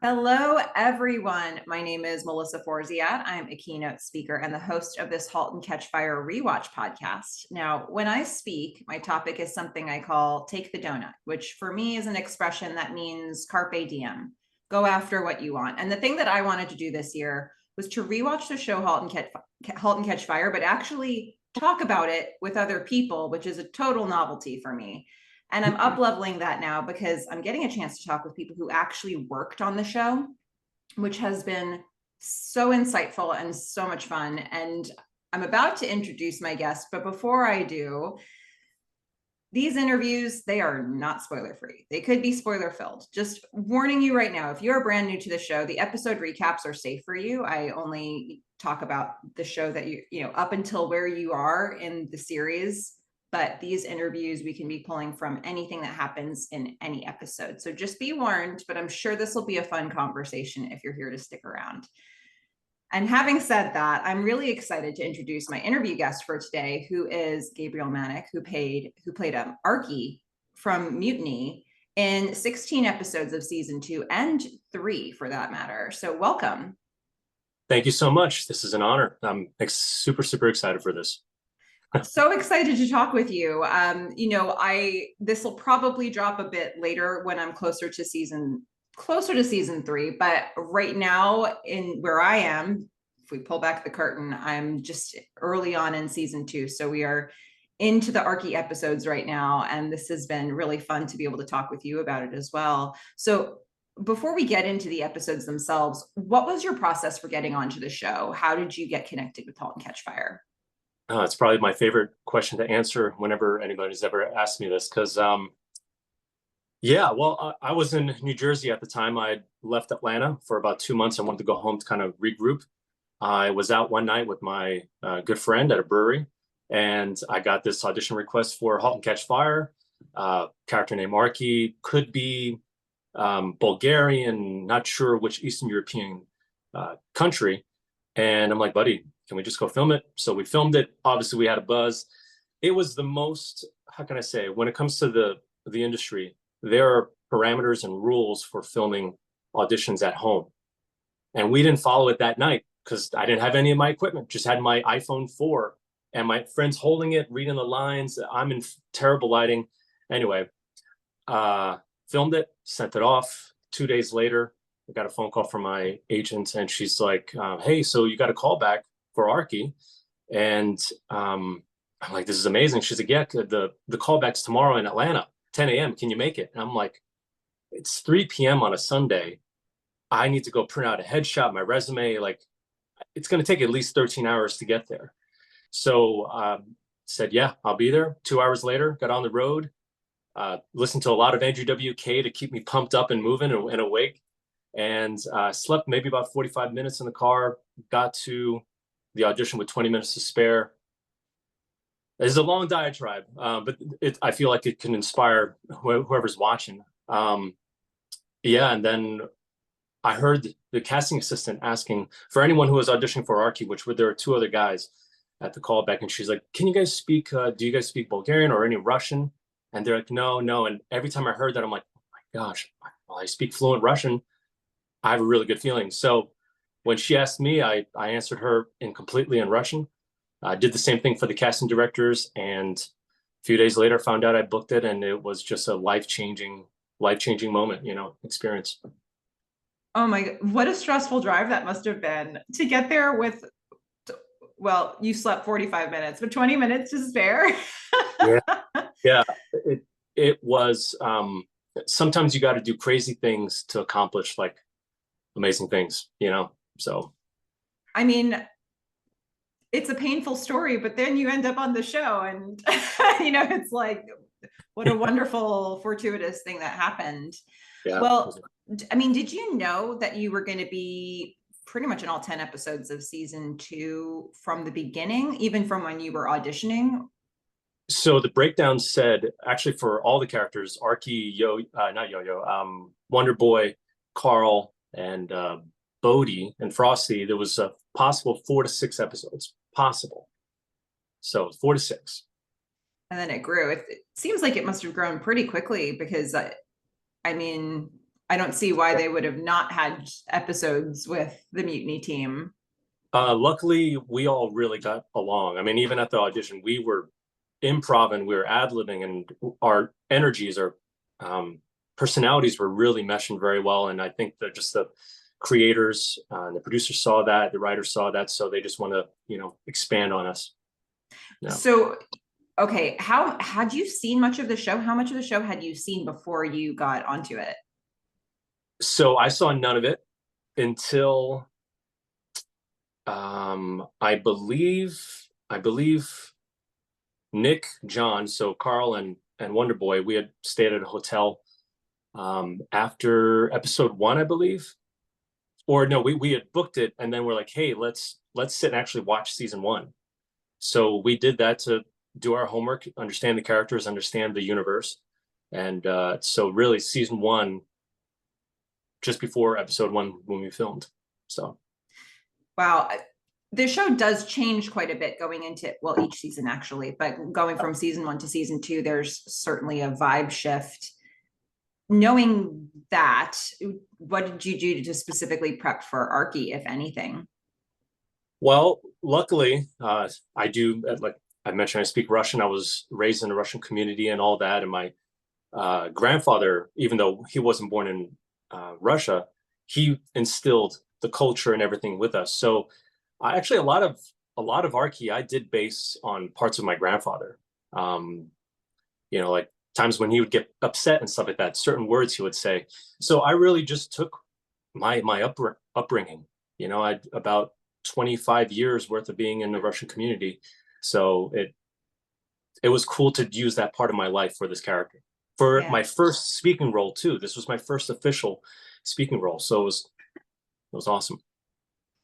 Hello, everyone. My name is Melissa Forziat. I'm a keynote speaker and the host of this Halt and Catch Fire rewatch podcast. Now, when I speak, my topic is something I call Take the Doughnut, which for me is an expression that means carpe diem, go after what you want. And the thing that I wanted to do this year was to rewatch the show Halt and Catch Fire, but actually talk about it with other people, which is a total novelty for me. And I'm up leveling that now because I'm getting a chance to talk with people who actually worked on the show, which has been so insightful and so much fun. And I'm about to introduce my guest, but before I do, these interviews, they are not spoiler free. They could be spoiler filled. Just warning you right now, if you're brand new to the show, the episode recaps are safe for you. I only talk about the show that you know, up until where you are in the series. But these interviews, we can be pulling from anything that happens in any episode. So just be warned, but I'm sure this will be a fun conversation if you're here to stick around. And having said that, I'm really excited to introduce my interview guest for today, who is Gabriel Manak, who played Arki from Mutiny in 16 episodes of season 2 and 3 for that matter. So welcome. Thank you so much. This is an honor. I'm super excited for this. So excited to talk with you. This will probably drop a bit later when I'm closer to season 3, but right now in where I am, if we pull back the curtain, I'm just early on in season 2. So we are into the Arki episodes right now, and this has been really fun to be able to talk with you about it as well. So before we get into the episodes themselves, what was your process for getting onto the show? How did you get connected with Halt and Catch Fire? It's probably my favorite question to answer whenever anybody's ever asked me this, because I was in New Jersey at the time. I left Atlanta for about 2 months. I wanted to go home to kind of regroup. I was out one night with my good friend at a brewery, and I got this audition request for Halt and Catch Fire. Character named Arki, could be Bulgarian, not sure which Eastern European country. And I'm like, buddy, can we just go film it? So we filmed it. Obviously, we had a buzz. It was the most, how can I say, when it comes to the industry, there are parameters and rules for filming auditions at home. And we didn't follow it that night because I didn't have any of my equipment, just had my iPhone 4 and my friends holding it, reading the lines. I'm in terrible lighting. Anyway, filmed it, sent it off. 2 days later, I got a phone call from my agent, and she's like, hey, so you got a call back for Arki. And I'm like, this is amazing. She's like, yeah, the callback's tomorrow in Atlanta, 10 a.m. Can you make it? And I'm like, it's 3 p.m. on a Sunday. I need to go print out a headshot, my resume. Like, it's going to take at least 13 hours to get there. So said, yeah, I'll be there. 2 hours later, got on the road, listened to a lot of Andrew WK to keep me pumped up and moving and awake. And slept maybe about 45 minutes in the car, got to the audition with 20 minutes to spare. It's a long diatribe, but I feel like it can inspire whoever's watching. And then I heard the casting assistant asking for anyone who was auditioning for Arki, there are 2 other guys at the callback, and she's like, can you guys speak, do you guys speak Bulgarian or any Russian? And they're like, no. And every time I heard that, I'm like, oh my gosh, well, I speak fluent Russian. I have a really good feeling. So when she asked me, I answered her completely in Russian. I did the same thing for the casting directors, and a few days later found out I booked it, and it was just a life-changing moment, experience. Oh my God, what a stressful drive that must have been to get there with, well, you slept 45 minutes, but 20 minutes to spare. Yeah. It was, sometimes you got to do crazy things to accomplish like amazing things, so. I mean, it's a painful story, but then you end up on the show and, it's like, what a wonderful, fortuitous thing that happened. Yeah. Well, I mean, did you know that you were going to be pretty much in all 10 episodes of season 2 from the beginning, even from when you were auditioning? So the breakdown said, actually, for all the characters, Arki, Wonder Boy, Carl, and Bodhi and Frosty, there was a possible 4 to 6 episodes possible. So 4 to 6. And then it grew. It seems like it must have grown pretty quickly because, I mean, I don't see why they would have not had episodes with the Mutiny team. Luckily, we all really got along. I mean, even at the audition, we were improv and we were ad-libbing, and our energies, our personalities were really meshing very well. And I think that just the creators and the producers saw that, the writers saw that, so they just want to, expand on us. Yeah. So, okay, how had you seen much of the show? How much of the show had you seen before you got onto it? So I saw none of it until I believe Nick, John, so Carl and Wonder Boy, we had stayed at a hotel after episode 1, I believe. Or no, we had booked it, and then we're like, hey, let's sit and actually watch season 1. So we did that to do our homework, understand the characters, understand the universe. And so really season 1, just before episode 1 when we filmed. So wow, the show does change quite a bit going into, well, each season actually, but going from season 1 to season 2, there's certainly a vibe shift. Knowing that, what did you do to specifically prep for Arki, if anything? Well, luckily, I do, like I mentioned, I speak Russian. I was raised in a Russian community and all that. And my grandfather, even though he wasn't born in Russia, he instilled the culture and everything with us. So actually a lot of Arki I did base on parts of my grandfather. Like times when he would get upset and stuff like that, certain words he would say. So I really just took my upbringing. I about 25 years worth of being in the Russian community. So it was cool to use that part of my life for this character. For my first speaking role too. This was my first official speaking role. So it was awesome.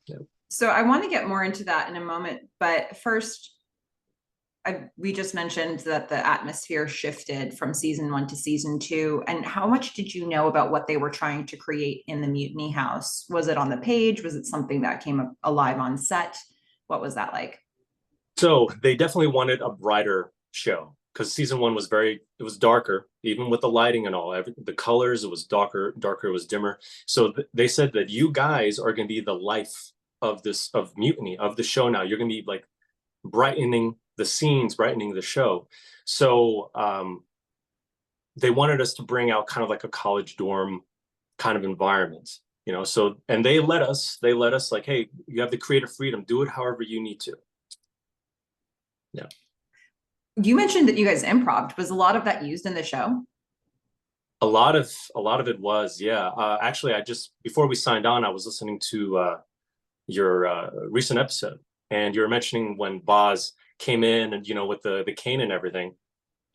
Yeah. So I want to get more into that in a moment, but first, we just mentioned that the atmosphere shifted from season 1 to season 2. And how much did you know about what they were trying to create in the Mutiny House? Was it on the page? Was it something that came alive on set? What was that like? So they definitely wanted a brighter show, because season 1 was it was darker, even with the lighting and all, the colors, it was darker, it was dimmer. So they said that you guys are going to be the life of Mutiny, of the show now. You're going to be like brightening the scenes, brightening the show. So they wanted us to bring out kind of like a college dorm kind of environment, so, and they let us like, hey, you have the creative freedom, do it however you need to. Yeah. You mentioned that you guys improv. Was a lot of that used in the show? A lot of it was, yeah. Actually, before we signed on, I was listening to your recent episode, and you were mentioning when Boz came in and, with the cane and everything,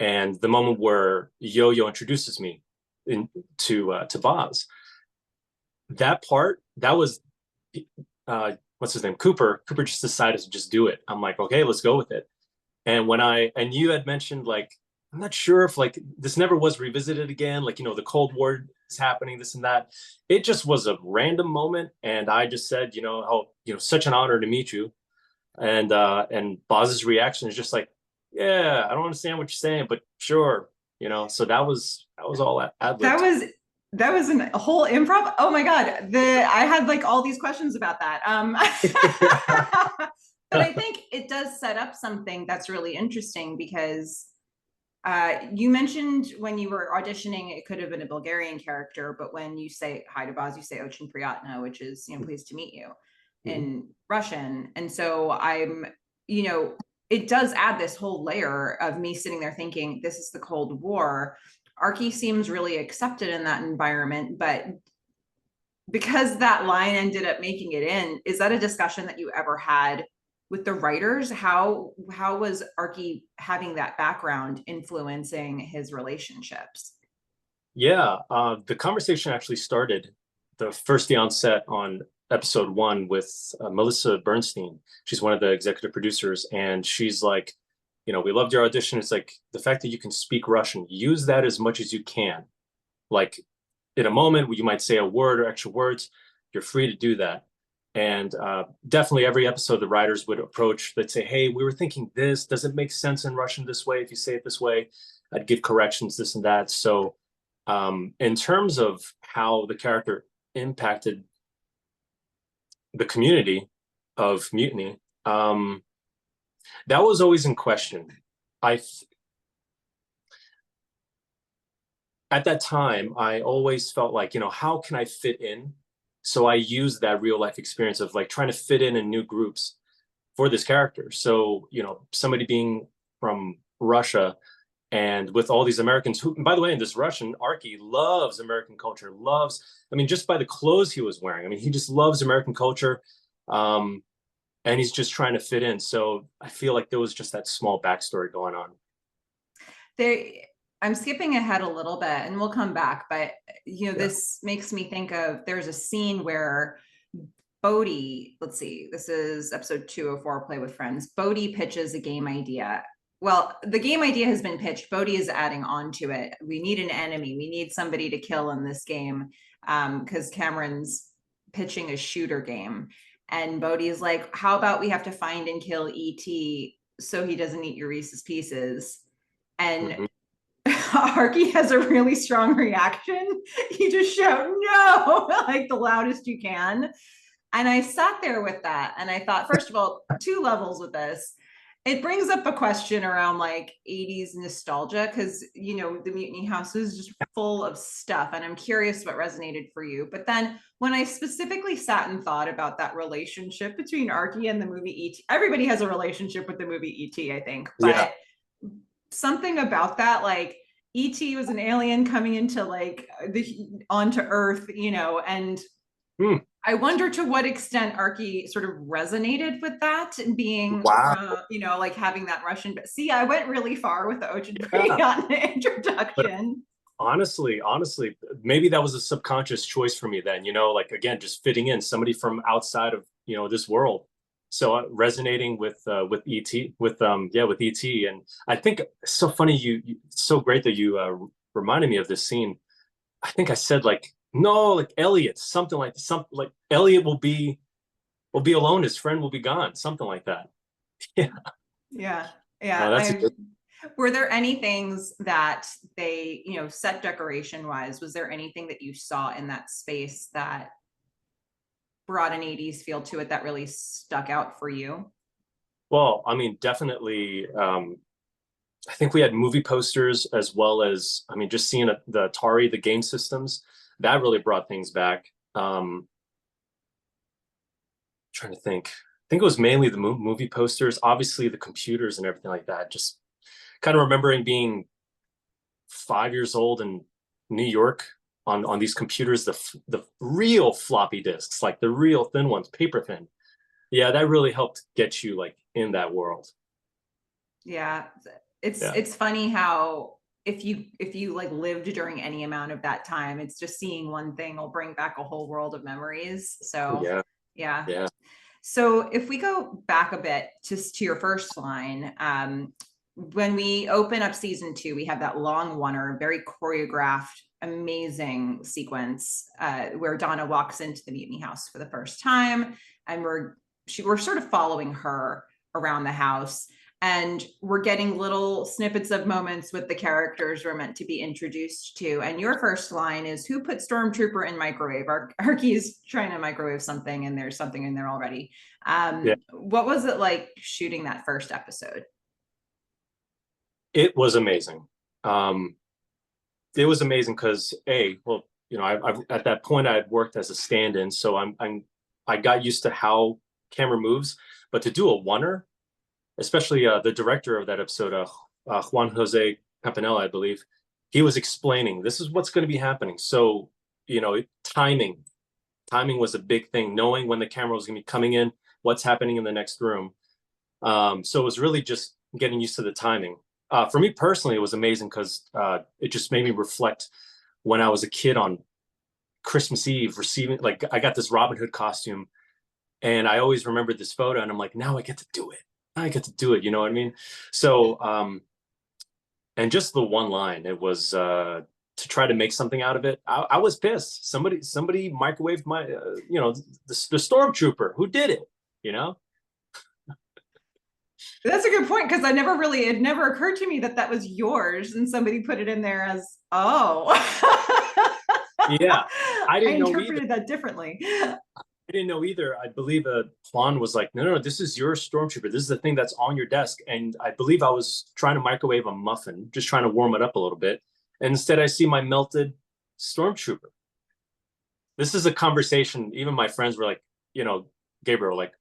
and the moment where Yo-Yo introduces me to Boz. That part, that was, what's his name? Cooper just decided to just do it. I'm like, okay, let's go with it. And you had mentioned, like, I'm not sure if like this never was revisited again, like, the Cold War is happening, this and that. It just was a random moment. And I just said, such an honor to meet you. And Boz's reaction is just like, yeah, I don't understand what you're saying, but sure. So that was all ad-libbed. That was a whole improv. Oh my God. I had like all these questions about that. But I think it does set up something that's really interesting, because you mentioned when you were auditioning, it could have been a Bulgarian character, but when you say hi to Boz, you say Очень приятно, which is, pleased to meet you in Russian. And so it does add this whole layer of me sitting there thinking, this is the Cold War. Arki seems really accepted in that environment, but because that line ended up making it in, is that a discussion that you ever had with the writers? How was Arki having that background influencing his relationships? Yeah, the conversation actually started the first day on set on episode 1 with Melissa Bernstein. She's one of the executive producers, and she's like, we loved your audition. It's like the fact that you can speak Russian, use that as much as you can. Like in a moment where you might say a word or extra words, you're free to do that. And definitely every episode, the writers would approach, they'd say, hey, we were thinking this, does it make sense in Russian this way? If you say it this way, I'd give corrections, this and that. So In terms of how the character impacted the community of Mutiny, that was always in question. I At that time, I always felt like, how can I fit in? So I used that real life experience of like trying to fit in new groups for this character. So, somebody being from Russia and with all these Americans who, and by the way, in this Russian, Arki loves American culture, just by the clothes he was wearing. I mean, he just loves American culture. And he's just trying to fit in. So I feel like there was just that small backstory going on. I'm skipping ahead a little bit and we'll come back, but this makes me think of, there's a scene where Bodhi, let's see, this is episode 204, Play with Friends. Bodhi pitches a game idea. Well, the game idea has been pitched. Bodhi is adding on to it. We need an enemy. We need somebody to kill in this game, because Cameron's pitching a shooter game. And Bodhi is like, how about we have to find and kill E.T. so he doesn't eat your Reese's Pieces? And Arki has a really strong reaction. You just shout no, like the loudest you can. And I sat there with that and I thought, first of all, two levels with this. It brings up a question around like 80s nostalgia, because the Mutiny House is just full of stuff, and I'm curious what resonated for you. But then when I specifically sat and thought about that relationship between Arki and the movie E.T., everybody has a relationship with the movie E.T., I think, but something about that, like E.T. was an alien coming into onto Earth, and I wonder to what extent Arki sort of resonated with that and being, like having that Russian. But see, I went really far with the Ocean on the introduction. But honestly, maybe that was a subconscious choice for me then, like, again, just fitting in, somebody from outside of, this world. So resonating with ET, with ET. And I think it's so funny, it's so great that you reminded me of this scene. I think I said no, like Elliot, something like Elliot will be alone, his friend will be gone, something like that. Yeah. Were there any things that they, set decoration wise, was there anything that you saw in that space that brought an 80s feel to it that really stuck out for you? Well, I mean, definitely, I think we had movie posters, as well as, just seeing the Atari, the game systems, that really brought things back. Trying to think. I think it was mainly the movie posters, obviously the computers and everything like that. Just kind of remembering being 5 years old in New York on these computers, the real floppy disks, like the real thin ones, paper thin. Yeah, that really helped get you in that world. Yeah, it's funny how if you lived during any amount of that time, it's just seeing one thing will bring back a whole world of memories. So yeah. So if we go back a bit just to your first line, when we open up season 2, we have that long oneer, very choreographed, amazing sequence where Donna walks into the Mutiny House for the first time, and we're sort of following her around the house. And we're getting little snippets of moments with the characters we're meant to be introduced to. And your first line is, "Who put Stormtrooper in microwave?" Arki is trying to microwave something, and there's something in there already. What was it like shooting that first episode? It was amazing. It was amazing because I've at that point I had worked as a stand-in, so I got used to how camera moves. But to do a oneer, especially the director of that episode, Juan Jose Campanella, I believe, he was explaining this is what's going to be happening. So, timing was a big thing, knowing when the camera was going to be coming in, what's happening in the next room. So it was really just getting used to the timing. For me personally, it was amazing because it just made me reflect when I was a kid on Christmas Eve, receiving, I got this Robin Hood costume, and I always remembered this photo, and I'm like, now I get to do it. You know what I mean? So, and just the one line, it was to try to make something out of it. I was pissed. Somebody microwaved my, the stormtrooper. Who did it? That's a good point because it never occurred to me that that was yours and somebody put it in there as, oh. Yeah, I I didn't know either. interpreted that differently. I didn't know either. I believe Plan was like, no, no, no, this is your stormtrooper. This is the thing that's on your desk. And I believe I was trying to microwave a muffin, just trying to warm it up a little bit. And instead, I see my melted stormtrooper. This is a conversation. Even my friends were like, Gabriel, like,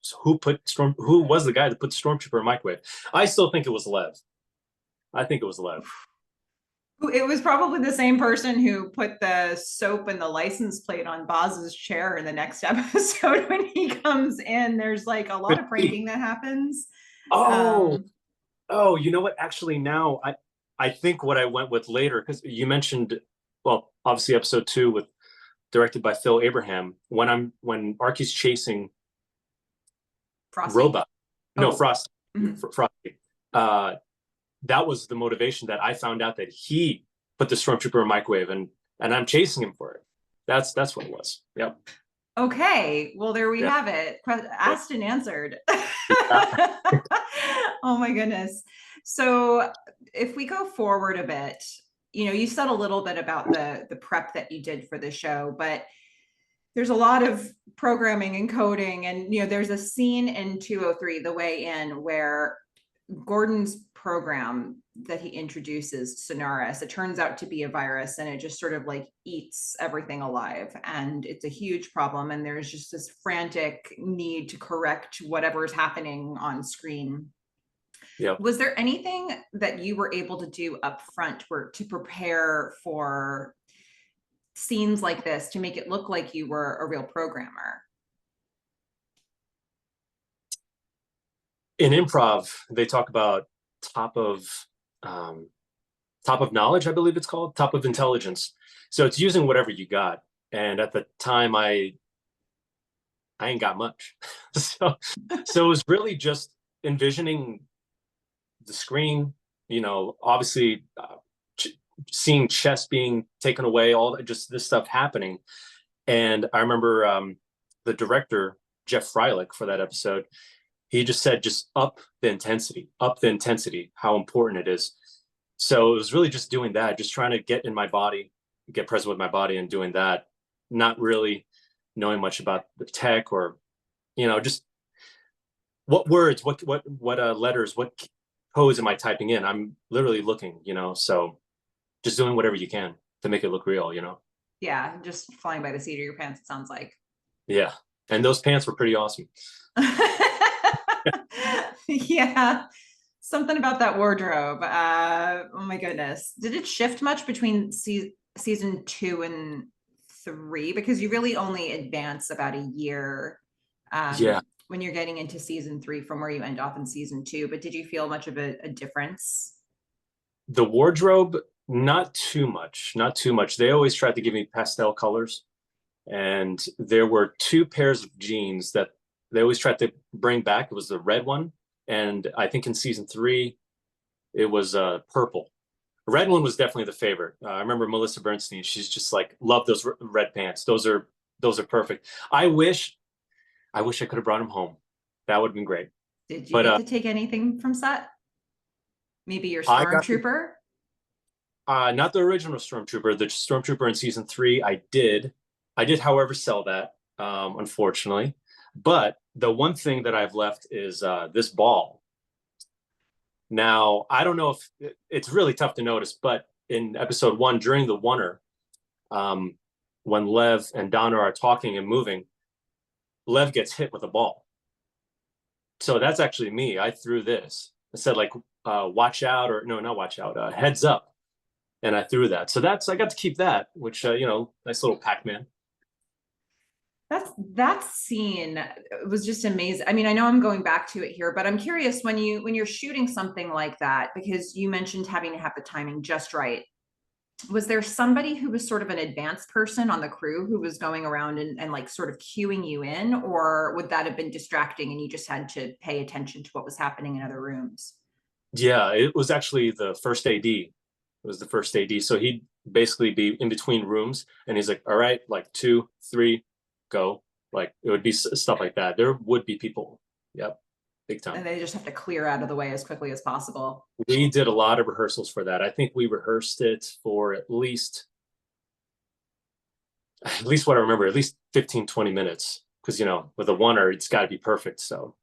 so who was the guy that put the stormtrooper in microwave? I still think it was Lev. I think it was Lev. It was probably the same person who put the soap and the license plate on Boz's chair in the next episode when he comes in. There's like a lot of pranking that happens. Oh, oh, you know what? Actually, now I think what I went with later, because you mentioned, well, obviously episode 2 with directed by Phil Abraham, when Arki's chasing Frosty? Robot. No, Oh. Frosty. Mhm. Frosty. That was the motivation that I found out that he put the stormtrooper in microwave, and I'm chasing him for it. That's what it was. Yep. Okay, well, there we Yeah. have it. Asked and answered. Oh my goodness. So if we go forward a bit, you said a little bit about the prep that you did for the show, but there's a lot of programming and coding, and there's a scene in 203, The Way In, where Gordon's program that he introduces, Sonaris, it turns out to be a virus, and it just sort of like eats everything alive. And it's a huge problem. And there's just this frantic need to correct whatever is happening on screen. Yeah. Was there anything that you were able to do up front to prepare for scenes like this to make it look like you were a real programmer? In improv, they talk about top of knowledge, I believe it's called, top of intelligence. So it's using whatever you got. And at the time, I ain't got much. so it was really just envisioning the screen, obviously seeing chess being taken away, all just this stuff happening. And I remember the director, Jeff Freilich, for that episode, he just said, just up the intensity, how important it is. So it was really just doing that, just trying to get in my body, get present with my body and doing that, not really knowing much about the tech or, just what words, what letters, what codes am I typing in? I'm literally looking, so just doing whatever you can to make it look real, Yeah, just flying by the seat of your pants, it sounds like. Yeah. And those pants were pretty awesome. Yeah, something about that wardrobe. Oh my goodness. Did it shift much between season 2 and 3? Because you really only advance about a year Yeah. when you're getting into season 3 from where you end off in season 2. But did you feel much of a difference? The wardrobe, not too much. They always tried to give me pastel colors. And there were 2 pairs of jeans that they always tried to bring back. It was the red one. And I think in season 3, it was purple. The red one was definitely the favorite. I remember Melissa Bernstein. She's just like, love those red pants. Those are perfect. I wish I could have brought them home. That would have been great. Did you get to take anything from set? Maybe your stormtrooper? Not the original stormtrooper. The stormtrooper in season 3, I did, however, sell that, unfortunately. But the one thing that I've left is this ball. Now, I don't know if it's really tough to notice, but in episode 1, during the oneer, when Lev and Donna are talking and moving, Lev gets hit with a ball. So that's actually me. I threw this. I said, like, watch out, or no, not watch out, heads up. And I threw that. So I got to keep that, which, nice little Pac-Man. That scene was just amazing. I mean, I know I'm going back to it here, but I'm curious when you're shooting something like that, because you mentioned having to have the timing just right. Was there somebody who was sort of an advanced person on the crew who was going around and like sort of cueing you in, or would that have been distracting and you just had to pay attention to what was happening in other rooms? Yeah, it was actually the first AD. It was the first AD. So he'd basically be in between rooms and he's like, all right, like 2, 3, go. Like it would be stuff like that. There would be people. Yep. big And time. they just have to clear out of the way as quickly as possible. We did a lot of rehearsals for that. I think we rehearsed it for at least what I remember, at least 15, 20 minutes. Because, with a oneer, it's got to be perfect. So,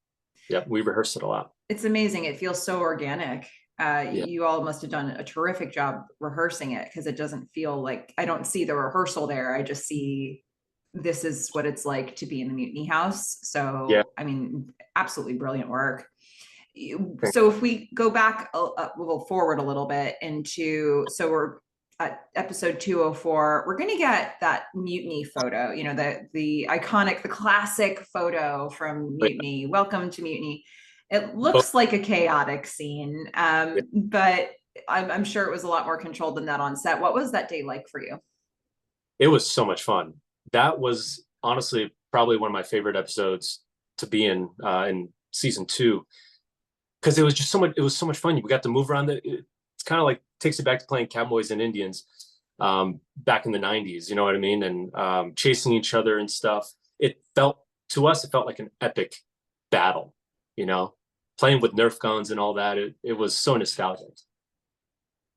yeah, we rehearsed it a lot. It's amazing. It feels so organic. Yeah. You all must have done a terrific job rehearsing it, because it doesn't feel like, I don't see the rehearsal there. I just see this is what it's like to be in the Mutiny House. Yeah. So, I mean, absolutely brilliant work. So if we go back, we'll forward a little bit so we're at episode 204, we're going to get that mutiny photo, the iconic, the classic photo from Mutiny. Welcome to Mutiny. It looks like a chaotic scene, but I'm sure it was a lot more controlled than that on set. What was that day like for you? It was so much fun. That was honestly probably one of my favorite episodes to be in season 2, because it was just so much. It was so much fun. We got to move around. It's kind of like takes you back to playing cowboys and Indians back in the 90s. You know what I mean? And chasing each other and stuff. It felt like an epic battle. Playing with Nerf guns and all that. It was so nostalgic.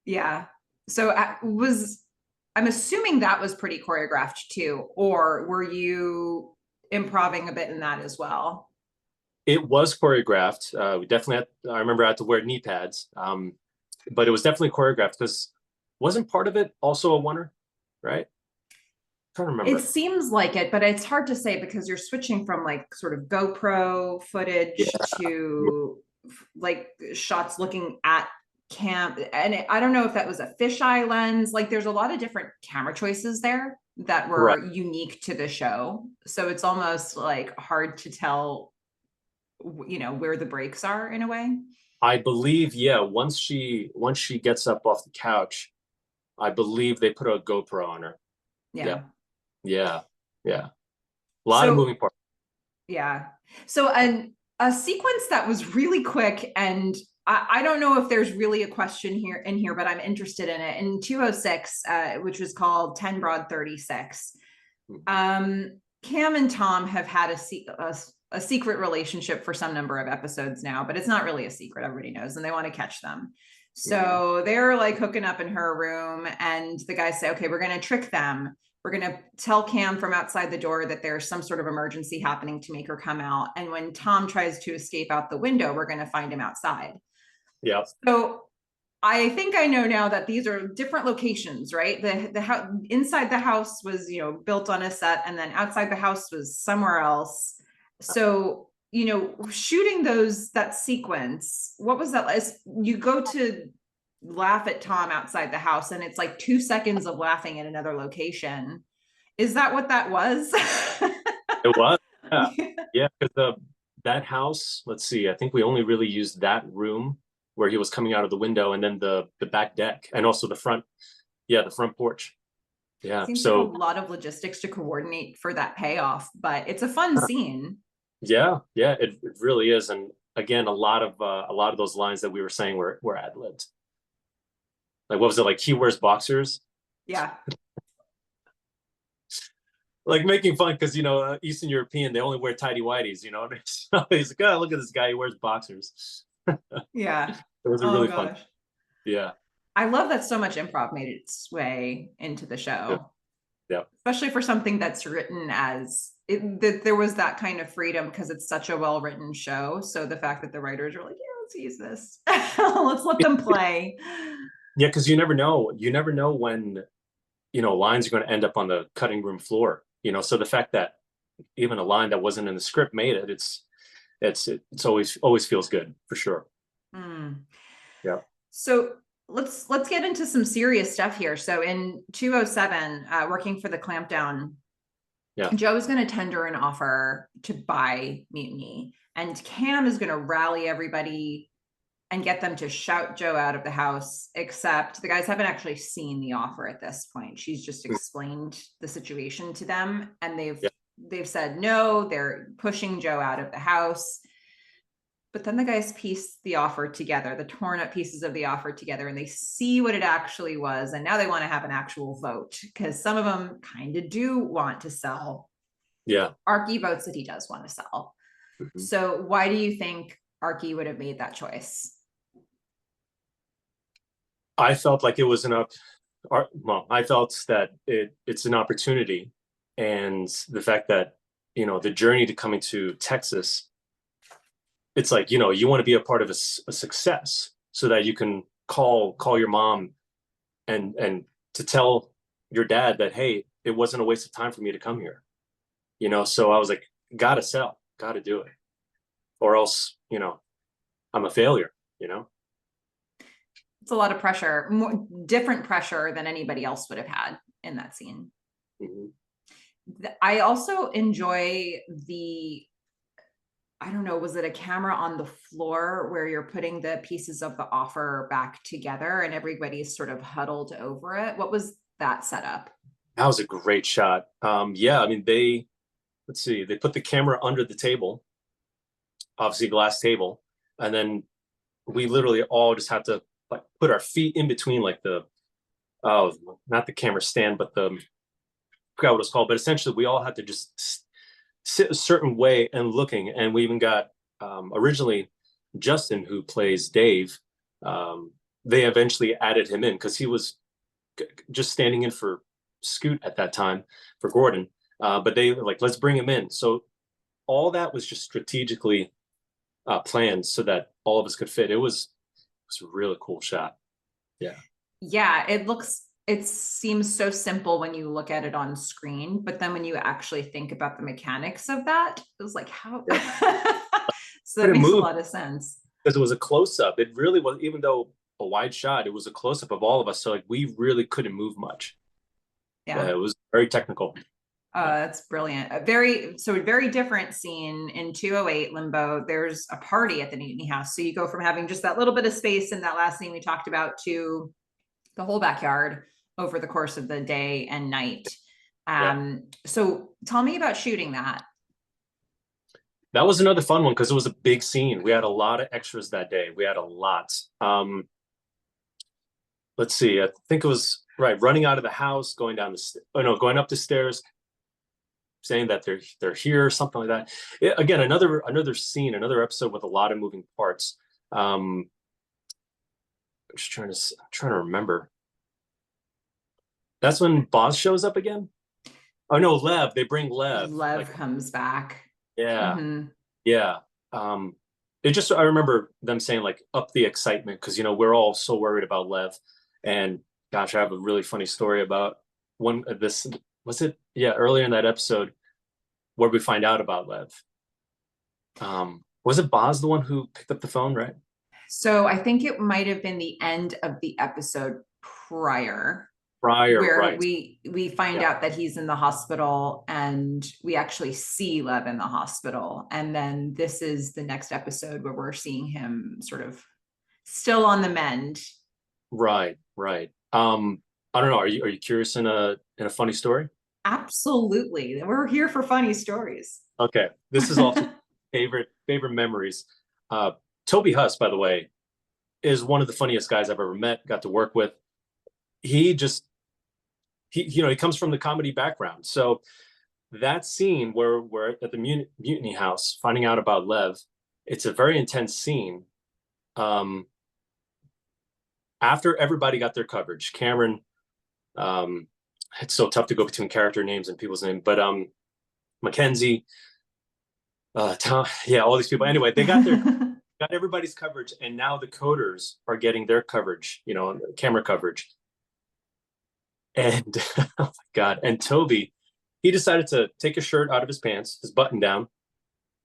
Yeah. So I'm assuming that was pretty choreographed too, or were you improvising a bit in that as well? It was choreographed. We definitely I remember I had to wear knee pads, but it was definitely choreographed, because wasn't part of it also a oneer, right? I'm trying to remember. It seems like it, but it's hard to say because you're switching from like sort of GoPro footage to like shots looking at camp. And I don't know if that was a fisheye lens. Like there's a lot of different camera choices there that were unique to the show. So it's almost like hard to tell, where the breaks are in a way. I believe, yeah, once she gets up off the couch, I believe they put a GoPro on her. Yeah. Yeah. A lot of moving parts. Yeah. So a sequence that was really quick, and I don't know if there's really a question here, but I'm interested in it. In 206, which was called 10 Broad 36. Cam and Tom have had a secret relationship for some number of episodes now, but it's not really a secret. Everybody knows, and they want to catch them. So they're like hooking up in her room, and the guys say, okay, we're going to trick them. We're going to tell Cam from outside the door that there's some sort of emergency happening to make her come out. And when Tom tries to escape out the window, we're going to find him outside. Yeah. So I think I know now that these are different locations, right? The house inside the house was, built on a set, and then outside the house was somewhere else. So, shooting that sequence, what was that? You go to laugh at Tom outside the house, and it's like 2 seconds of laughing at another location. Is that what that was? It was. Yeah. Because that house, let's see, I think we only really used that room where he was coming out of the window, and then the back deck, and also the front porch. Yeah. Seems so like a lot of logistics to coordinate for that payoff, but it's a fun scene. Yeah, it really is. And again, a lot of those lines that we were saying were ad-libbed. Like, what was it, like, he wears boxers? Yeah. Like making fun because Eastern European, they only wear tidy whities. So he's like, oh, look at this guy, he wears boxers. Yeah. It was a really fun. Yeah. I love that so much improv made its way into the show. Yeah. Especially for something that's written that there was that kind of freedom because it's such a well-written show. So the fact that the writers are like, yeah, let's use this. Let's let them play. Yeah, because you never know. You never know when, lines are going to end up on the cutting room floor. So the fact that even a line that wasn't in the script made it, it's always feels good for sure. Yeah. So let's get into some serious stuff here. So in 207, working for the clampdown, Joe is going to tender an offer to buy Mutiny, and Cam is going to rally everybody and get them to shout Joe out of the house, except the guys haven't actually seen the offer at this point. She's just explained the situation to them, and they've said no, they're pushing Joe out of the house. But then the guys piece the offer together, the torn up pieces of the offer together, and they see what it actually was. And now they want to have an actual vote because some of them kind of do want to sell. Yeah. Arki votes that he does want to sell. So why do you think Arki would have made that choice? I felt like it was well, I felt that it's an opportunity, and the fact that, the journey to coming to Texas, it's like, you want to be a part of a success so that you can call your mom and to tell your dad that, hey, it wasn't a waste of time for me to come here. So I was like, gotta sell, gotta do it, or else, I'm a failure. It's a lot of pressure, more different pressure than anybody else would have had in that scene. Mm-hmm. I also enjoy I don't know, was it a camera on the floor where you're putting the pieces of the offer back together and everybody's sort of huddled over it? What was that setup? That was a great shot. Yeah, I mean, let's see, they put the camera under the table, obviously glass table, and then we literally all just had to like put our feet in between, like not the camera stand, but I forgot what it's called, but essentially we all had to just sit a certain way and looking. And we even got originally Justin, who plays Dave, they eventually added him in because he was just standing in for Scoot at that time for Gordon, but they were like, let's bring him in. So all that was just strategically planned so that all of us could fit. It was a really cool shot. Yeah, it seems so simple when you look at it on screen, but then when you actually think about the mechanics of that, it was like, how? So that makes a lot of sense. Because it was a close-up. It really was, even though a wide shot, it was a close-up of all of us. So like we really couldn't move much. Yeah, it was very technical. That's brilliant. A very different scene in 208 Limbo. There's a party at the Mutiny house. So you go from having just that little bit of space in that last scene we talked about to the whole backyard over the course of the day and night. So tell me about shooting that. That was another fun one because it was a big scene. We had a lot of extras that day. We had a lot. Let's see. I think it was running out of the house, going up the stairs, saying that they're here, something like that. Again, another scene, another episode with a lot of moving parts. I'm just trying to remember. That's when Boz shows up again. Oh no, Lev. They bring Lev. Lev comes back. Yeah, yeah. I remember them saying like up the excitement because we're all so worried about Lev, and gosh, I have a really funny story about one of this. Was it earlier in that episode where we find out about Lev? Was it Boz the one who picked up the phone, right? So I think it might have been the end of the episode prior, where right. we find out that he's in the hospital and we actually see Lev in the hospital. And then this is the next episode where we're seeing him sort of still on the mend. Right. I don't know. Are you curious in a funny story? Absolutely. We're here for funny stories. Okay. This is all favorite memories. Toby Huss, by the way, is one of the funniest guys I've ever met, got to work with. He comes from the comedy background. So that scene where we're at the Mutiny house, finding out about Lev, it's a very intense scene. After everybody got their coverage, Cameron, it's so tough to go between character names and people's names, but Mackenzie, Tom, all these people. Anyway, they got got everybody's coverage, and now the coders are getting their coverage, camera coverage. And oh my God, and Toby, he decided to take his shirt out of his pants, his button down,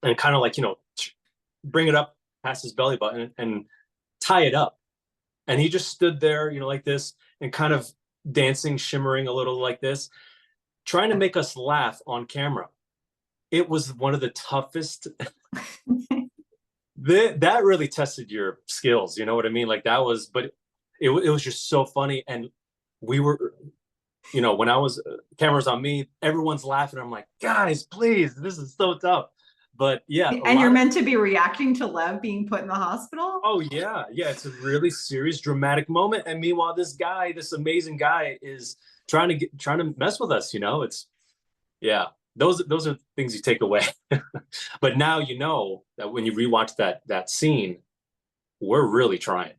and kind of like, bring it up past his belly button and tie it up. And he just stood there, like this, and kind of dancing, shimmering a little like this, trying to make us laugh on camera. It was one of the toughest. That really tested your skills. You know what I mean? Like that was, but it was just so funny. And we were, when I was cameras on me, everyone's laughing. I'm like, guys, please, this is so tough. But yeah. And you're meant to be reacting to Lev being put in the hospital? Oh yeah. Yeah. It's a really serious, dramatic moment. And meanwhile, this amazing guy is trying to mess with us, It's those are things you take away. But now you know that when you rewatch that scene, we're really trying.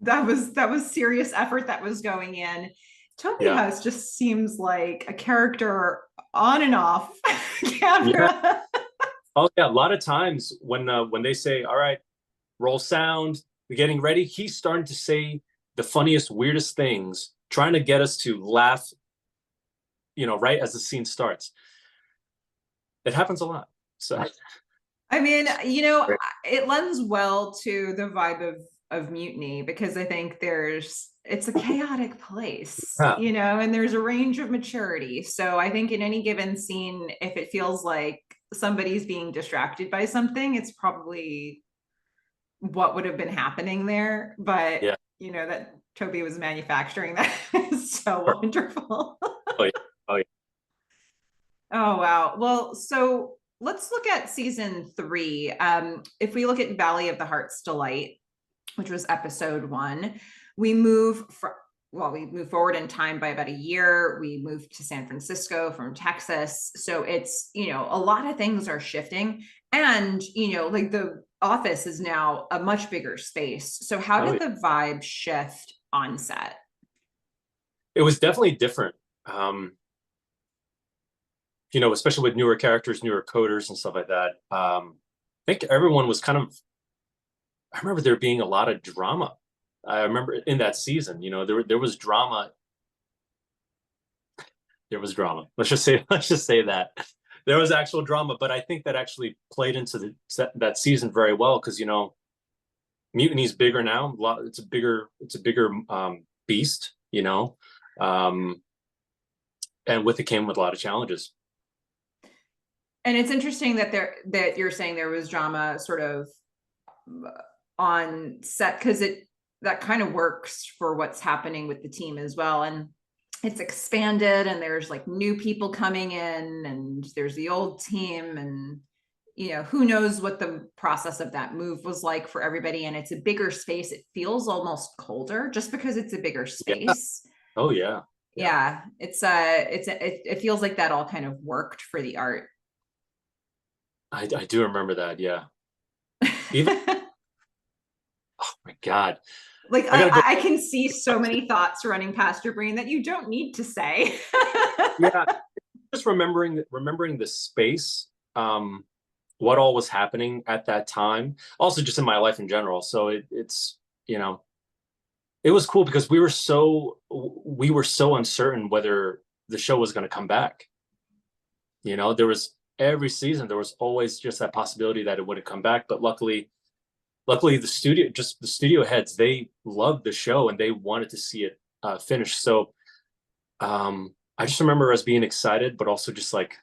That was serious effort that was going in. Toby Yeah. Huss just seems like a character on and off Yeah. camera. Oh yeah. A lot of times when they say, all right, roll sound, we're getting ready, he's starting to say the funniest, weirdest things, trying to get us to laugh, right as the scene starts. It happens a lot. So I mean, it lends well to the vibe of Mutiny, because I think it's a chaotic place, yeah. and there's a range of maturity. So I think in any given scene, if it feels like somebody's being distracted by something, it's probably what would have been happening there. But Yeah. that Toby was manufacturing that is so wonderful. Oh yeah. Oh yeah. Oh, wow. Well, so let's look at season 3. If we look at Valley of the Heart's Delight, which was episode 1, we move forward in time by about a year. We moved to San Francisco from Texas. So it's, a lot of things are shifting. And, like the office is now a much bigger space. So how did the vibe shift on set? It was definitely different. Especially with newer characters, newer coders and stuff like that. I think everyone was I remember there being a lot of drama. I remember in that season, there was drama. There was drama. Let's just say that there was actual drama, but I think that actually played into that season very well because Mutiny's bigger now. It's a bigger beast, and with it came with a lot of challenges. And it's interesting that you're saying there was drama sort of on set, because that kind of works for what's happening with the team as well. And it's expanded, and there's like new people coming in, and there's the old team, and who knows what the process of that move was like for everybody. And it's a bigger space. It feels almost colder just because it's a bigger space. Yeah. Oh yeah. Yeah. It feels like that all kind of worked for the art. I do remember that. Yeah. Even oh my God. Like I can see so many thoughts running past your brain that you don't need to say. Yeah. Just remembering the space, what all was happening at that time. Also just in my life in general. So it's it was cool because we were so uncertain whether the show was going to come back. There was every season, there was always just that possibility that it wouldn't come back. But luckily the studio heads, they loved the show and they wanted to see it finished. So I just remember us being excited, but also just like,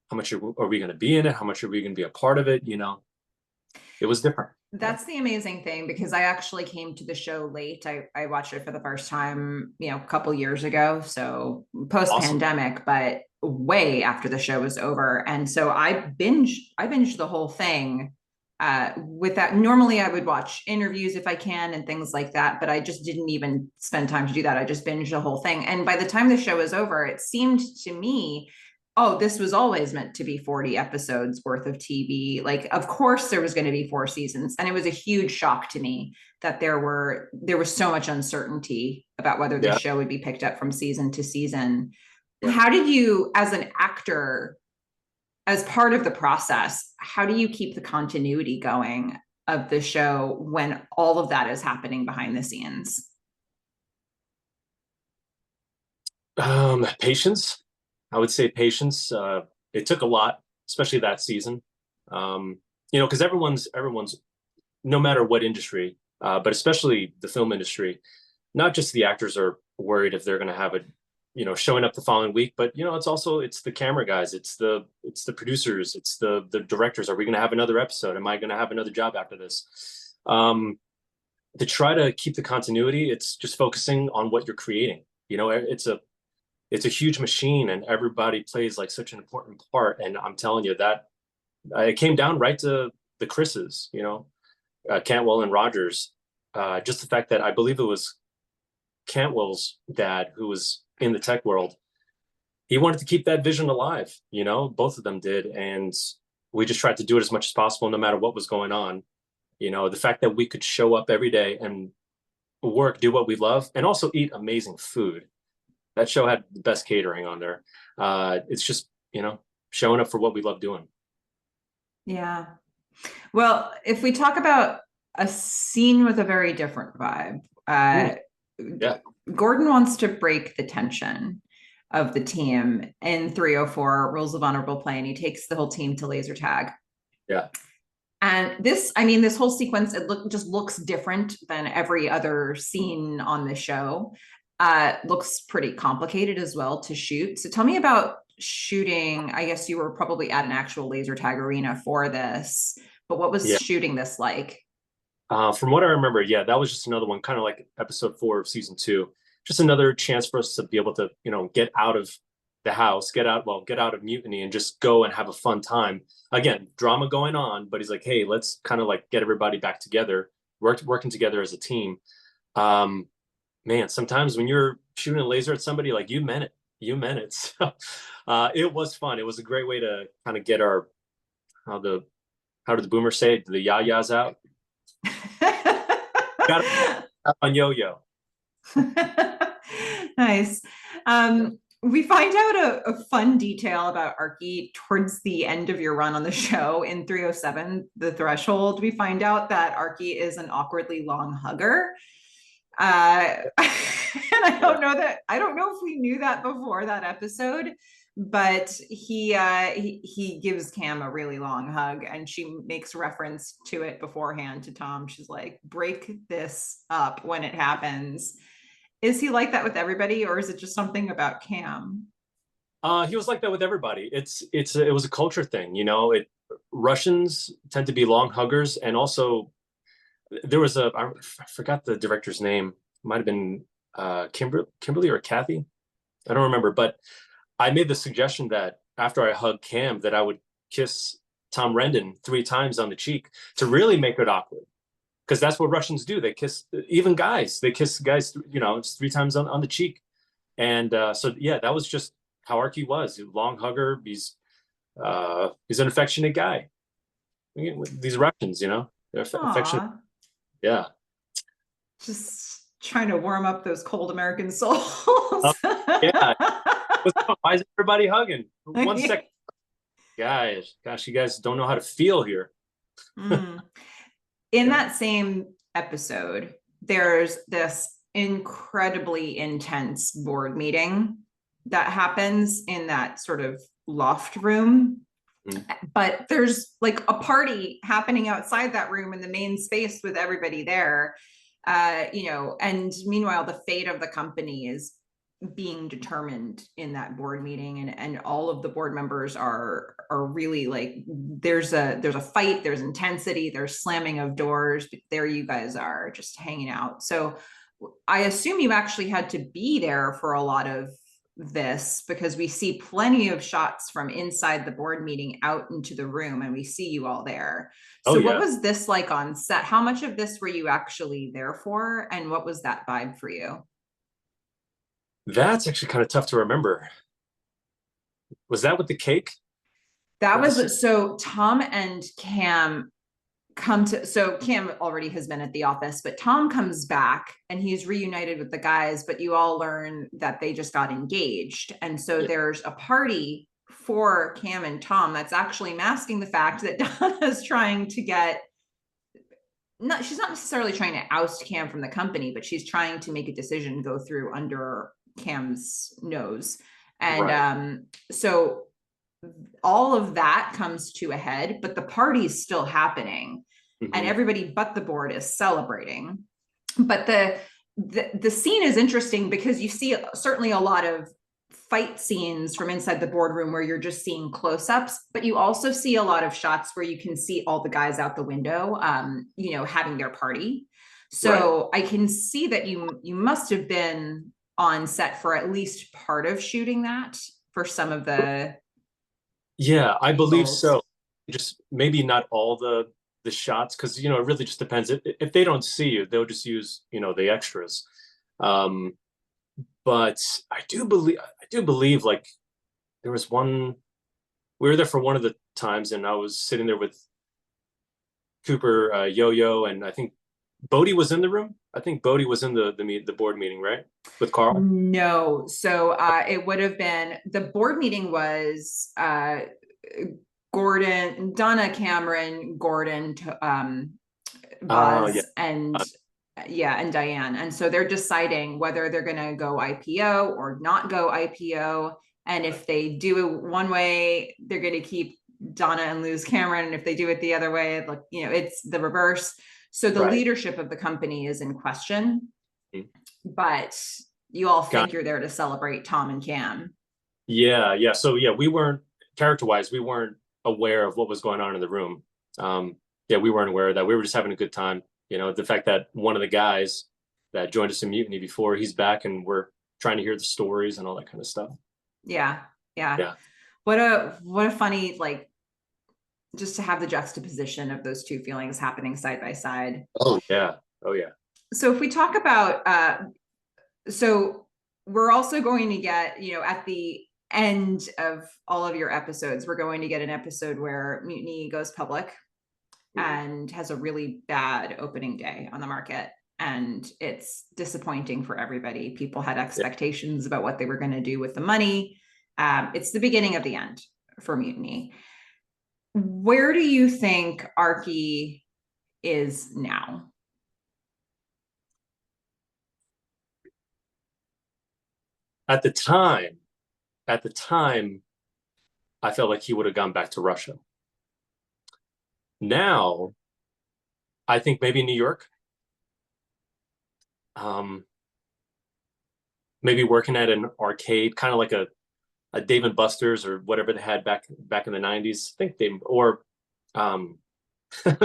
how much are we going to be in it? How much are we going to be a part of it? It was different. That's the amazing thing, because I actually came to the show late. I watched it for the first time, a couple years ago. So post-pandemic, awesome. But way after the show was over. And so I binged the whole thing. With that, normally I would watch interviews if I can and things like that, but I just didn't even spend time to do that. I just binged the whole thing. And by the time the show was over, it seemed to me, oh, this was always meant to be 40 episodes worth of TV. Like, of course there was going to be 4 seasons. And it was a huge shock to me that there was so much uncertainty about whether the show would be picked up from season to season. Yeah. How did you, as an actor, as part of the process, how do you keep the continuity going of the show when all of that is happening behind the scenes? Patience. I would say patience. It took a lot, especially that season. Because everyone's, no matter what industry, but especially the film industry, not just the actors are worried if they're going to have a showing up the following week, but it's the camera guys, it's the producers, it's the directors. Are we going to have another episode? Am I going to have another job after this? To try to keep the continuity, it's just focusing on what you're creating. It's a huge machine, and everybody plays like such an important part. And I'm telling you that it came down right to the Chris's, Cantwell and Rogers. Just the fact that I believe it was Cantwell's dad who was in the tech world, he wanted to keep that vision alive, you know, both of them did. And we just tried to do it as much as possible, no matter what was going on. You know, the fact that we could show up every day and work, do what we love, and also eat amazing food. That show had the best catering on there. It's just, you know, showing up for what we love doing. Yeah. Well, if we talk about a scene with a very different vibe, Yeah. Gordon wants to break the tension of the team in 304 Rules of Honorable Play, and he takes the whole team to laser tag. Yeah. And this, I mean, this whole sequence, just looks different than every other scene on the show. Looks pretty complicated as well to shoot. So tell me about shooting. I guess you were probably at an actual laser tag arena for this, but what was shooting this like? From what I remember, yeah, that was just another one, kind of like episode 4 of season 2. Just another chance for us to be able to, you know, get out of the house, get out of Mutiny and just go and have a fun time. Again, drama going on, but he's like, hey, let's kind of like get everybody back together, working together as a team. Man, sometimes when you're shooting a laser at somebody, like you meant it. So it was fun. It was a great way to kind of get our, how did the boomers say it? The yayas out. Got on yo-yo. Nice. We find out a fun detail about Arki towards the end of your run on the show in 307, The Threshold. We find out that Arki is an awkwardly long hugger. And I don't know if we knew that before that episode, but he gives Cam a really long hug, and she makes reference to it beforehand to Tom. She's like, break this up when it happens. Is he like that with everybody, or is it just something about Cam? He was like that with everybody. It was a culture thing, you know. Russians tend to be long huggers, and also there was I forgot the director's name. It might have been Kimberly or Kathy. I don't remember, but I made the suggestion that after I hugged Cam, that I would kiss Tom Rendon 3 times on the cheek to really make it awkward. Because that's what Russians do. They kiss, even guys. They kiss guys, you know, it's 3 times on the cheek. And so, yeah, that was just how Arki was. He was a long hugger. He's an affectionate guy. These Russians, you know, they're affectionate. Yeah. Just trying to warm up those cold American souls. Yeah. Why is everybody hugging? 1 second. Guys, gosh, you guys don't know how to feel here. In that same episode, there's this incredibly intense board meeting that happens in that sort of loft room. But there's like a party happening outside that room in the main space with everybody there. You know, and meanwhile, the fate of the company is being determined in that board meeting, and all of the board members are really like, there's a fight, there's intensity, there's slamming of doors, but there you guys are just hanging out. So I assume you actually had to be there for a lot of this, because we see plenty of shots from inside the board meeting out into the room, and we see you all there. So what was this like on set? How much of this were you actually there for, and what was that vibe for you? That's actually kind of tough to remember. Was that with the cake? That was, so Tom and Cam so Cam already has been at the office, but Tom comes back and he's reunited with the guys, but you all learn that they just got engaged. And so there's a party for Cam and Tom that's actually masking the fact that Donna's trying to she's not necessarily trying to oust Cam from the company, but she's trying to make a decision go through under Cam's nose. And so all of that comes to a head, but the party's still happening, and everybody but the board is celebrating. But the scene is interesting because you see certainly a lot of fight scenes from inside the boardroom where you're just seeing close-ups, but you also see a lot of shots where you can see all the guys out the window, you know, having their party. So I can see that you must have been on set for at least part of shooting that for some of the. Yeah, I believe so. Just maybe not all the shots, because, you know, it really just depends. If they don't see you, they'll just use, you know, the extras. But I do believe like there was one, we were there for one of the times, and I was sitting there with Cooper, Yo-Yo, and I think Bodie was in the room. I think Bodie was in the board meeting, right? With Carl. No. So it would have been, the board meeting was Gordon, Donna, Cameron, Gordon, Yeah. Buzz, and yeah, and Diane. And so they're deciding whether they're going to go IPO or not go IPO. And if they do it one way, they're going to keep Donna and lose Cameron. And if they do it the other way, like, you know, it's the reverse. So the Right. leadership of the company is in question, Mhm. but you all think Got you're there to celebrate Tom and Cam. Yeah. So yeah, we weren't character-wise, we weren't aware of what was going on in the room. Yeah, we weren't aware of that. We were just having a good time. You know, the fact that one of the guys that joined us in Mutiny before, he's back, and we're trying to hear the stories and all that kind of stuff. Yeah. Yeah. What a funny, like, just to have the juxtaposition of those two feelings happening side by side. Oh yeah. Oh yeah. So if we talk about so we're also going to get, you know, at the end of all of your episodes, we're going to get an episode where Mutiny goes public and has a really bad opening day on the market. And it's disappointing for everybody. People had expectations about what they were going to do with the money. It's the beginning of the end for Mutiny. Where do you think Arki is now? At the time, I felt like he would have gone back to Russia. Now, I think maybe New York. Maybe working at an arcade, kind of like a Dave and Buster's or whatever they had back in the 90s. I think or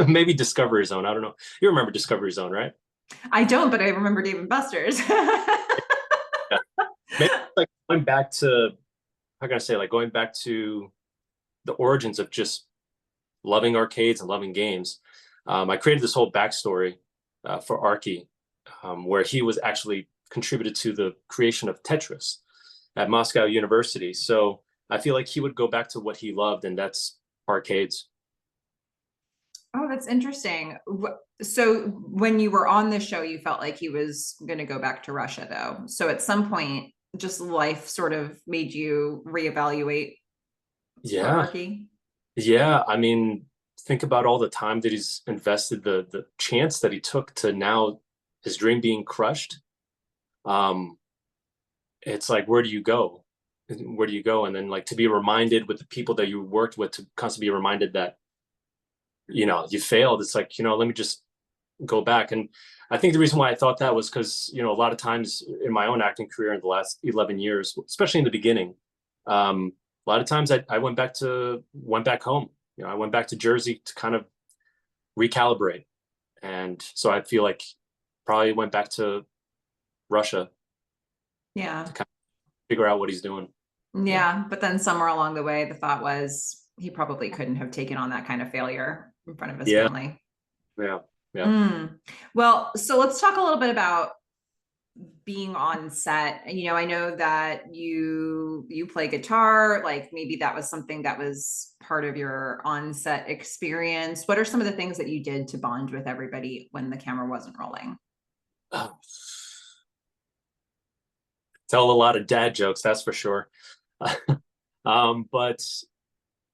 maybe Discovery Zone. I don't know. You remember Discovery Zone, right? I don't, but I remember Dave and Buster's. Yeah. Maybe like going back to, how can I say, like going back to the origins of just loving arcades and loving games. I created this whole backstory for Arki, where he was actually contributed to the creation of Tetris at Moscow University. So I feel like he would go back to what he loved, and that's arcades. Oh, that's interesting. So when you were on the show, you felt like he was going to go back to Russia, though. So at some point, just life sort of made you reevaluate Yeah. Arki. Yeah. I mean, think about all the time that he's invested, the chance that he took to now his dream being crushed. It's like, where do you go? Where do you go? And then, like, to be reminded with the people that you worked with, to constantly be reminded that, you know, you failed. It's like, you know, let me just go back. And I think the reason why I thought that was because, you know, a lot of times in my own acting career in the last 11 years, especially in the beginning, a lot of times I went back home. You know, I went back to Jersey to kind of recalibrate. And so I feel like probably went back to Russia. Yeah. To kind of figure out what he's doing. Yeah. But then somewhere along the way, the thought was he probably couldn't have taken on that kind of failure in front of his family. Yeah. Yeah. Well, so let's talk a little bit about being on set. You know, I know that you play guitar, like maybe that was something that was part of your on-set experience. What are some of the things that you did to bond with everybody when the camera wasn't rolling? Tell a lot of dad jokes, that's for sure. But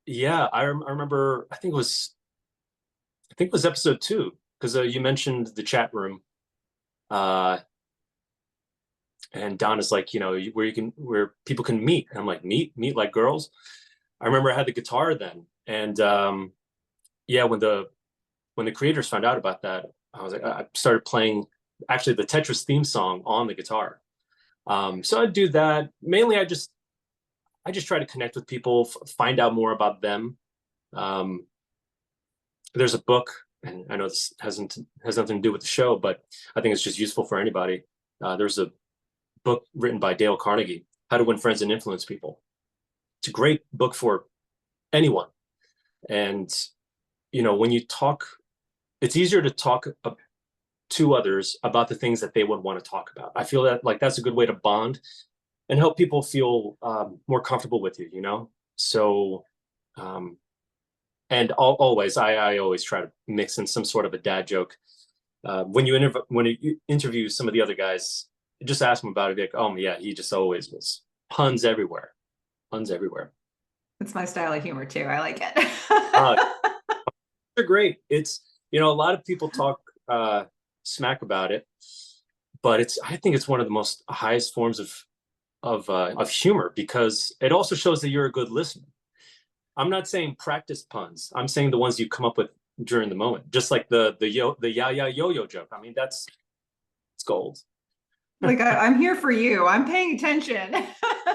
yeah, I remember, I think it was episode 2, because you mentioned the chat room. And Donna's like, you know, where people can meet. And I'm like, meet like girls. I remember I had the guitar then. And yeah, when the creators found out about that, I was like, I started playing actually the Tetris theme song on the guitar. So I'd do that. Mainly I just try to connect with people, find out more about them. There's a book, and I know this has nothing to do with the show, but I think it's just useful for anybody. There's a book written by Dale Carnegie, How to Win Friends and Influence People. It's a great book for anyone. And, you know, when you talk, it's easier to talk to others about the things that they would want to talk about. I feel that, like, that's a good way to bond. and help people feel more comfortable with you, you know? So, um, and always, I always try to mix in some sort of a dad joke. When you interview some of the other guys, just ask them about it. Like, oh yeah, he just always was puns everywhere, puns everywhere. It's my style of humor too. I like Uh, it. they're great. It's, you know, a lot of people talk smack about it, but I think it's one of the most highest forms of humor, because it also shows that you're a good listener. I'm not saying practice puns. I'm saying the ones you come up with during the moment, just like the yeah yeah yo yo joke. I mean, it's gold. Like I'm here for you. I'm paying attention.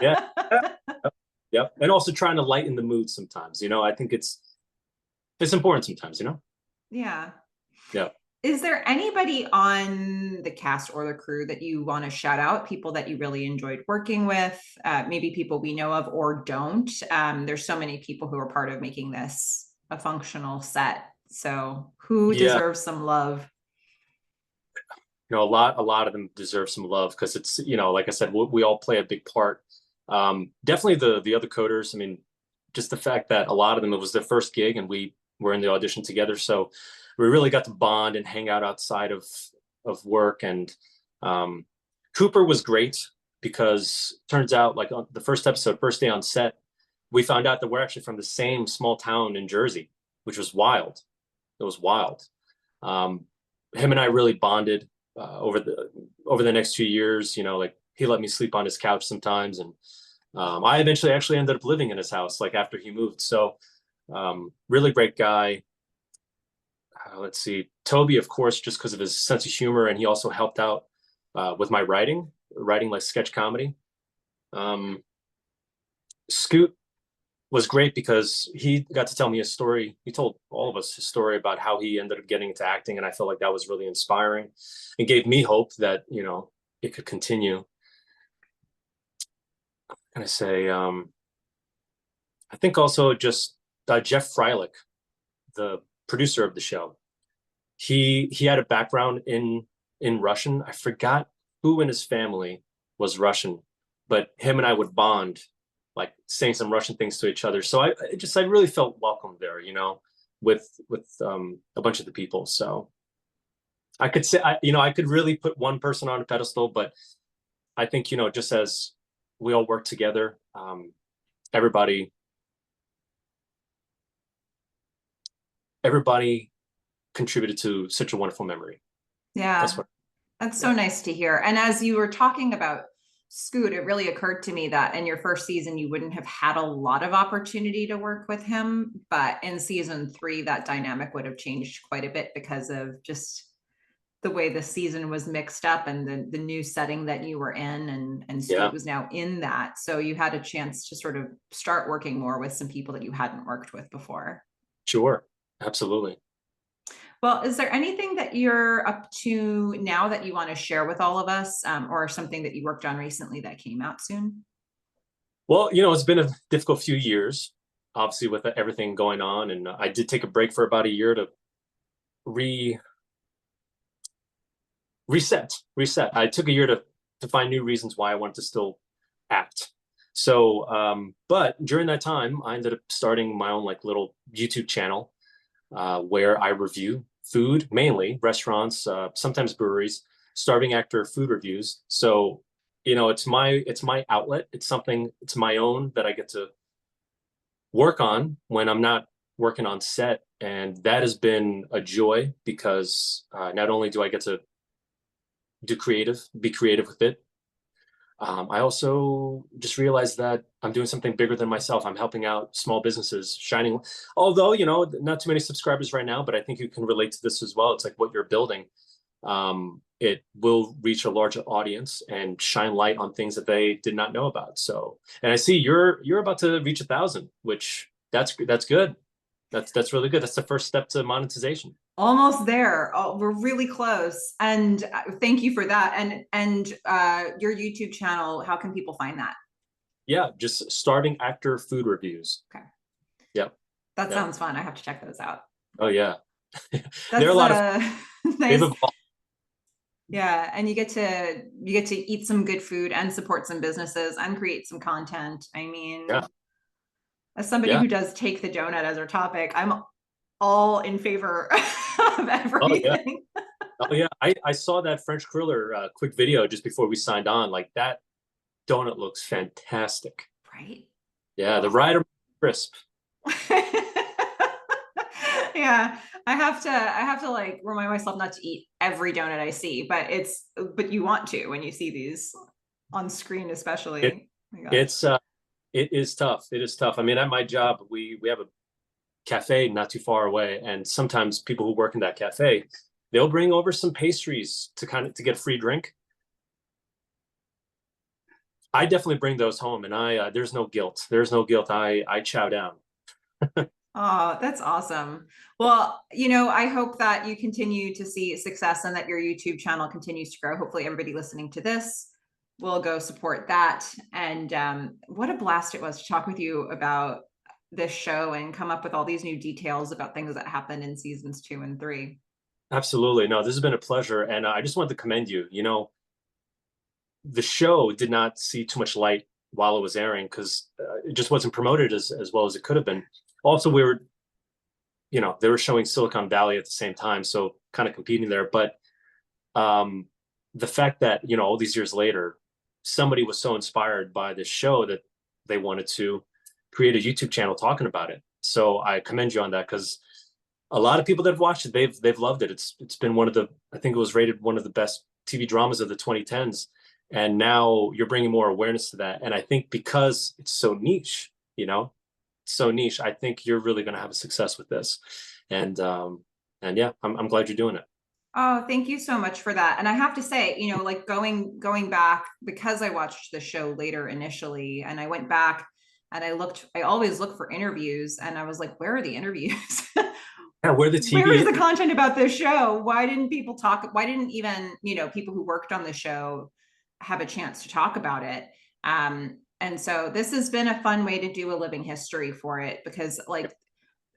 Yeah. Yep. And also trying to lighten the mood sometimes. You know, I think it's important sometimes, you know? Yeah. Yeah. Is there anybody on the cast or the crew that you want to shout out? People that you really enjoyed working with, maybe people we know of or don't. There's so many people who are part of making this a functional set. So who Yeah. deserves some love? You know, a lot of them deserve some love, because it's, you know, like I said, we all play a big part. Definitely the other coders. I mean, just the fact that a lot of them, it was their first gig and we were in the audition together. So we really got to bond and hang out outside of work. And Cooper was great, because turns out, like, on the first episode, first day on set, we found out that we're actually from the same small town in Jersey, which was wild. It was wild. Him and I really bonded over the next 2 years. You know, like, he let me sleep on his couch sometimes, and I eventually actually ended up living in his house, like, after he moved. So really great guy. Let's see, Toby, of course, just because of his sense of humor, and he also helped out with my writing like sketch comedy. Scoot was great, because he got to tell me a story. He told all of us his story about how he ended up getting into acting, and I felt like that was really inspiring and gave me hope that, you know, it could continue. Can I say, I think also just Jeff Freilich, the producer of the show. He had a background in Russian. I forgot who in his family was Russian, but him and I would bond, like, saying some Russian things to each other. So I really felt welcome there, you know, with a bunch of the people. So I could say, you know, I could really put one person on a pedestal, but I think, you know, just as we all work together, everybody contributed to such a wonderful memory. Yeah, that's so nice to hear. And as you were talking about Scoot, it really occurred to me that in your first season, you wouldn't have had a lot of opportunity to work with him. But in season 3, that dynamic would have changed quite a bit because of just the way the season was mixed up and the new setting that you were in, and Scoot was now in that. So you had a chance to sort of start working more with some people that you hadn't worked with before. Sure, absolutely. Well, is there anything that you're up to now that you want to share with all of us, or something that you worked on recently that came out soon? Well, you know, it's been a difficult few years, obviously, with everything going on. And I did take a break for about a year to reset. I took a year to find new reasons why I wanted to still act. So, but during that time, I ended up starting my own, like, little YouTube channel where I review food, mainly restaurants, sometimes breweries, starving actor food reviews. So, you know, it's my outlet. It's something, it's my own, that I get to work on when I'm not working on set. And that has been a joy, because not only do I get to be creative with it, I also just realized that I'm doing something bigger than myself. I'm helping out small businesses, shining. Although, you know, not too many subscribers right now, but I think you can relate to this as well. It's like what you're building. It will reach a larger audience and shine light on things that they did not know about. So, and I see you're about to reach 1,000, which that's good. That's really good. That's the first step to monetization. Almost there. Oh, we're really close. And thank you for that. And your YouTube channel, how can people find that? Yeah, just starting actor food reviews. Okay. Yep. That sounds fun. I have to check those out. Oh yeah. That's There are a lot of nice. they've evolved. Yeah, and you get to eat some good food and support some businesses and create some content. I mean, Yeah. as somebody Yeah. who does take the donut as our topic, I'm all in favor of Oh yeah. everything. Oh yeah. I saw that French cruller quick video just before we signed on. Like that donut looks fantastic. Right? Yeah, the Oh. rider crisp. Yeah, I have to like remind myself not to eat every donut I see, but you want to when you see these on screen, It especially. Oh my gosh. it's it is tough. It is tough. I mean, at my job, we have a cafe not too far away, and sometimes people who work in that cafe, they'll bring over some pastries to kind of to get a free drink. I definitely bring those home, and I there's no guilt. There's no guilt. I chow down. Oh, that's awesome. Well, I hope that you continue to see success and that your YouTube channel continues to grow. Hopefully, everybody listening to this will go support that. And what a blast it was to talk with you about this show and come up with all these new details about things that happened in seasons 2 and 3. Absolutely. No, this has been a pleasure, and I just wanted to commend you. You know, the show did not see too much light while it was airing because it just wasn't promoted as well as it could have been. Also, we were, you know, they were showing Silicon Valley at the same time, so kind of competing there. But um, the fact that, you know, all these years later, somebody was so inspired by this show that they wanted to create a YouTube channel talking about it. So I commend you on that because a lot of people that have watched it, they've loved it. It's been one of the, I think it was rated one of the best TV dramas of the 2010s. And now you're bringing more awareness to that. And I think because it's so niche, you know, so niche, I think you're really going to have a success with this. And yeah, I'm glad you're doing it. Oh, thank you so much for that. And I have to say, like going back, because I watched the show later initially, and I went back and I always look for interviews, and I was like, where are the interviews? Yeah, where the Where is TV. the content about this show? Why didn't people talk? Why didn't even, people who worked on the show have a chance to talk about it? And so this has been a fun way to do a living history for it because like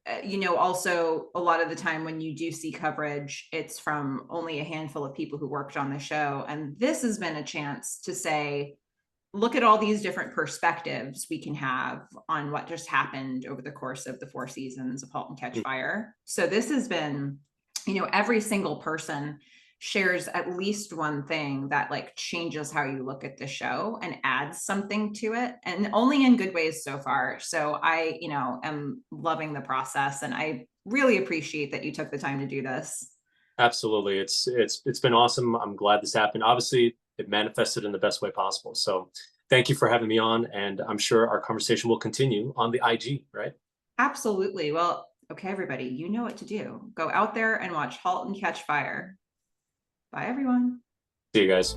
also a lot of the time when you do see coverage, it's from only a handful of people who worked on the show. And this has been a chance to say, look at all these different perspectives we can have on what just happened over the course of the 4 seasons of Halt and Catch Fire. So this has been, every single person shares at least one thing that like changes how you look at the show and adds something to it, and only in good ways so far. So I, am loving the process, and I really appreciate that you took the time to do this. Absolutely. It's been awesome. I'm glad this happened. Obviously, it manifested in the best way possible. So thank you for having me on, and I'm sure our conversation will continue on the IG, right? Absolutely. Well, okay, everybody, you know what to do. Go out there and watch Halt and Catch Fire. Bye, everyone. See you guys.